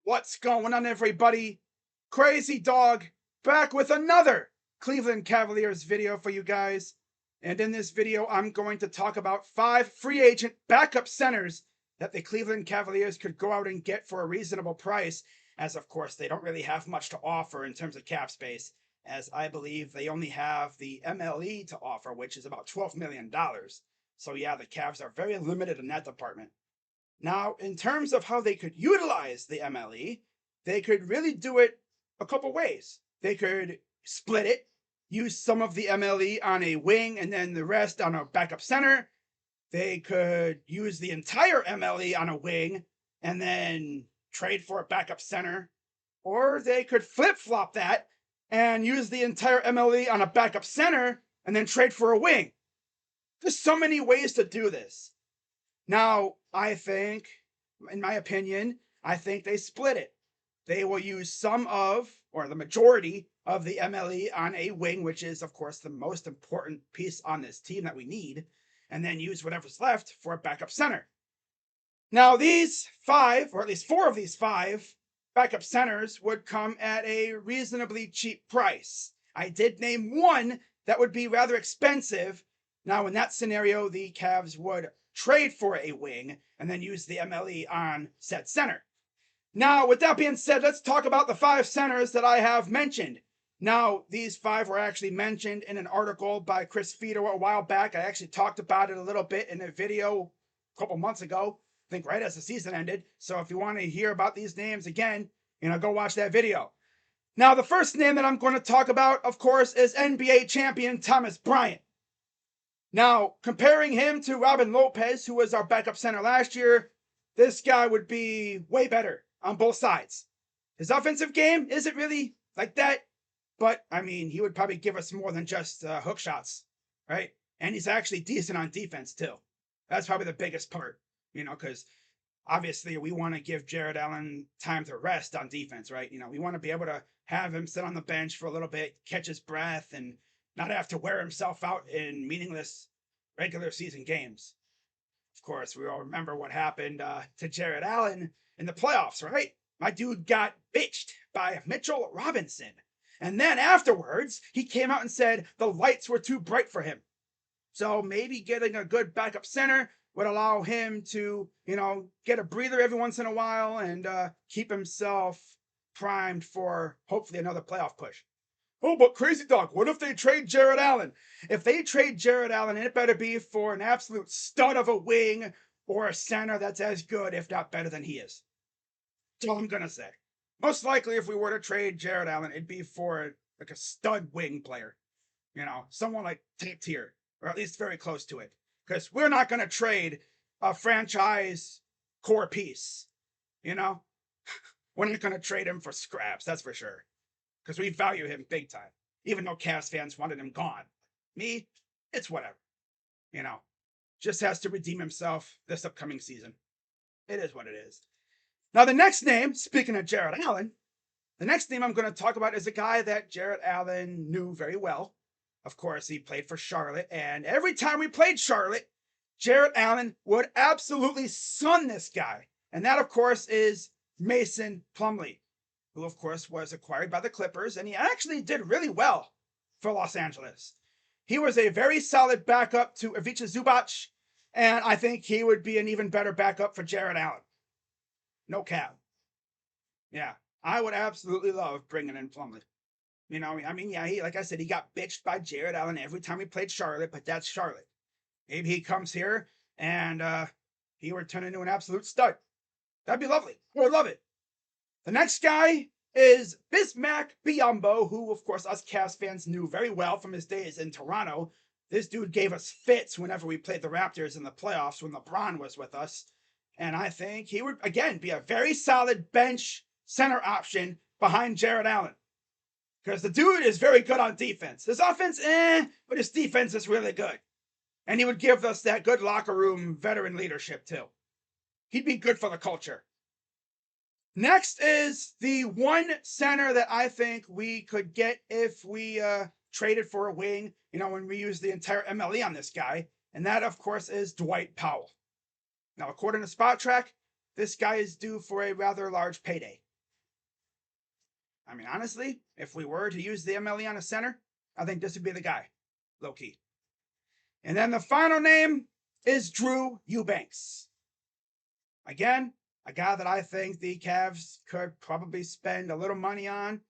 What's going on, everybody? Crazy Dog back with another Cleveland Cavaliers video for you guys. And in this video, I'm going to talk about 5 free agent backup centers that the Cleveland Cavaliers could go out and get for a reasonable price, as of course they don't really have much to offer in terms of cap space, as I believe they only have the MLE to offer, which is about $12 million. So yeah, the Cavs are very limited in that department. Now, in terms of how they could utilize the MLE, they could really do it a couple ways. They could split it, use some of the MLE on a wing and then the rest on a backup center. They could use the entire MLE on a wing and then trade for a backup center. Or they could flip flop that and use the entire MLE on a backup center and then trade for a wing. There's so many ways to do this. Now, I think, in my opinion, I think they split it. They will use some of, or the majority of the MLE on a wing, which is, of course, the most important piece on this team that we need, and then use whatever's left for a backup center. Now, these 5, or at least 4 of these 5 backup centers would come at a reasonably cheap price. I did name one that would be rather expensive. Now, in that scenario, the Cavs would trade for a wing and then use the MLE on said center. Now, with that being said, let's talk about the 5 centers that I have mentioned. Now, these 5 were actually mentioned in an article by Chris Fedor a while back. I actually talked about it a little bit in a video a couple months ago, I think right as the season ended. So if you want to hear about these names again, go watch that video. Now, the first name that I'm going to talk about, of course, is NBA champion Thomas Bryant. Now, comparing him to Robin Lopez, who was our backup center last year, this guy would be way better on both sides. His offensive game isn't really like that, but I mean, he would probably give us more than just hook shots, right? And he's actually decent on defense too. That's probably the biggest part, because obviously we want to give Jared Allen time to rest on defense, right? We want to be able to have him sit on the bench for a little bit, catch his breath, and not have to wear himself out in meaningless regular season games. Of course, we all remember what happened to Jared Allen in the playoffs, right? My dude got bitched by Mitchell Robinson. And then afterwards, he came out and said the lights were too bright for him. So maybe getting a good backup center would allow him to, get a breather every once in a while and keep himself primed for hopefully another playoff push. Oh, but Crazy Dog, what if they trade Jared Allen? If they trade Jared Allen, it better be for an absolute stud of a wing or a center that's as good, if not better than he is. That's all I'm going to say. Most likely, if we were to trade Jared Allen, it'd be for like a stud wing player. Someone like top tier, or at least very close to it. Because we're not going to trade a franchise core piece. We're not going to trade him for scraps, that's for sure. Because we value him big time, even though Cavs fans wanted him gone. Me, it's whatever. Just has to redeem himself this upcoming season. It is what it is. Now, the next name, speaking of Jared Allen, the next name I'm going to talk about is a guy that Jared Allen knew very well. Of course, he played for Charlotte, and every time we played Charlotte, Jared Allen would absolutely sun this guy. And that, of course, is Mason Plumley, who, of course, was acquired by the Clippers, and he actually did really well for Los Angeles. He was a very solid backup to Ivica Zubac, and I think he would be an even better backup for Jared Allen. No cap. Yeah, I would absolutely love bringing in Plumley. Like I said, he got bitched by Jared Allen every time he played Charlotte, but that's Charlotte. Maybe he comes here and he would turn into an absolute stud. That'd be lovely. I would love it. The next guy is Bismack Biyombo, who, of course, us Cavs fans knew very well from his days in Toronto. This dude gave us fits whenever we played the Raptors in the playoffs when LeBron was with us. And I think he would, again, be a very solid bench center option behind Jared Allen. Because the dude is very good on defense. His offense, but his defense is really good. And he would give us that good locker room veteran leadership, too. He'd be good for the culture. Next is the one center that I think we could get if we traded for a wing, when we use the entire MLE on this guy. And that, of course, is Dwight Powell. Now, according to Spot Track, this guy is due for a rather large payday. I mean, honestly, if we were to use the MLE on a center, I think this would be the guy, low key. And then the final name is Drew Eubanks. Again, a guy that I think the Cavs could probably spend a little money on.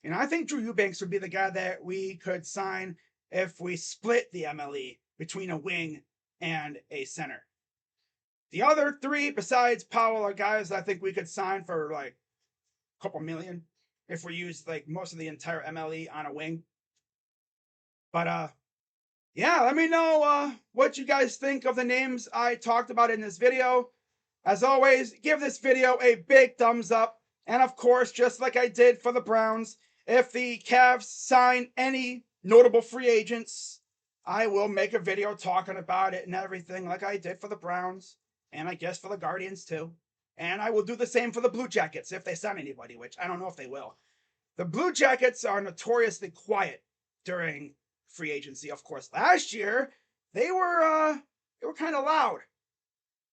And I think Drew Eubanks would be the guy that we could sign if we split the MLE between a wing and a center. The other three, besides Powell, are guys that I think we could sign for like a couple million if we use like most of the entire MLE on a wing. But yeah, let me know what you guys think of the names I talked about in this video. As always, give this video a big thumbs up. And of course, just like I did for the Browns, if the Cavs sign any notable free agents, I will make a video talking about it and everything like I did for the Browns. And I guess for the Guardians too. And I will do the same for the Blue Jackets if they sign anybody, which I don't know if they will. The Blue Jackets are notoriously quiet during free agency. Of course, last year they were kind of loud,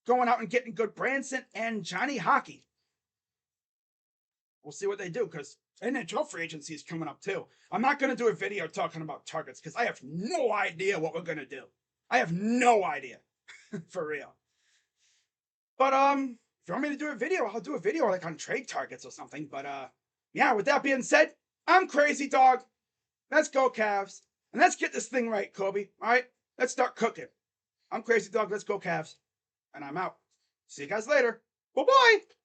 going out and getting good Branson and Johnny Hockey. We'll see what they do, because NHL free agency is coming up too. I'm not going to do a video talking about targets because I have no idea what we're going to do. I have no idea. For real. But if you want me to do a video, I'll do a video like on trade targets or something. But yeah, with that being said, I'm Crazy Dog. Let's go Cavs. And let's get this thing right, Kobe. All right? Let's start cooking. I'm Crazy Dog. Let's go Cavs. And I'm out. See you guys later. Bye-bye.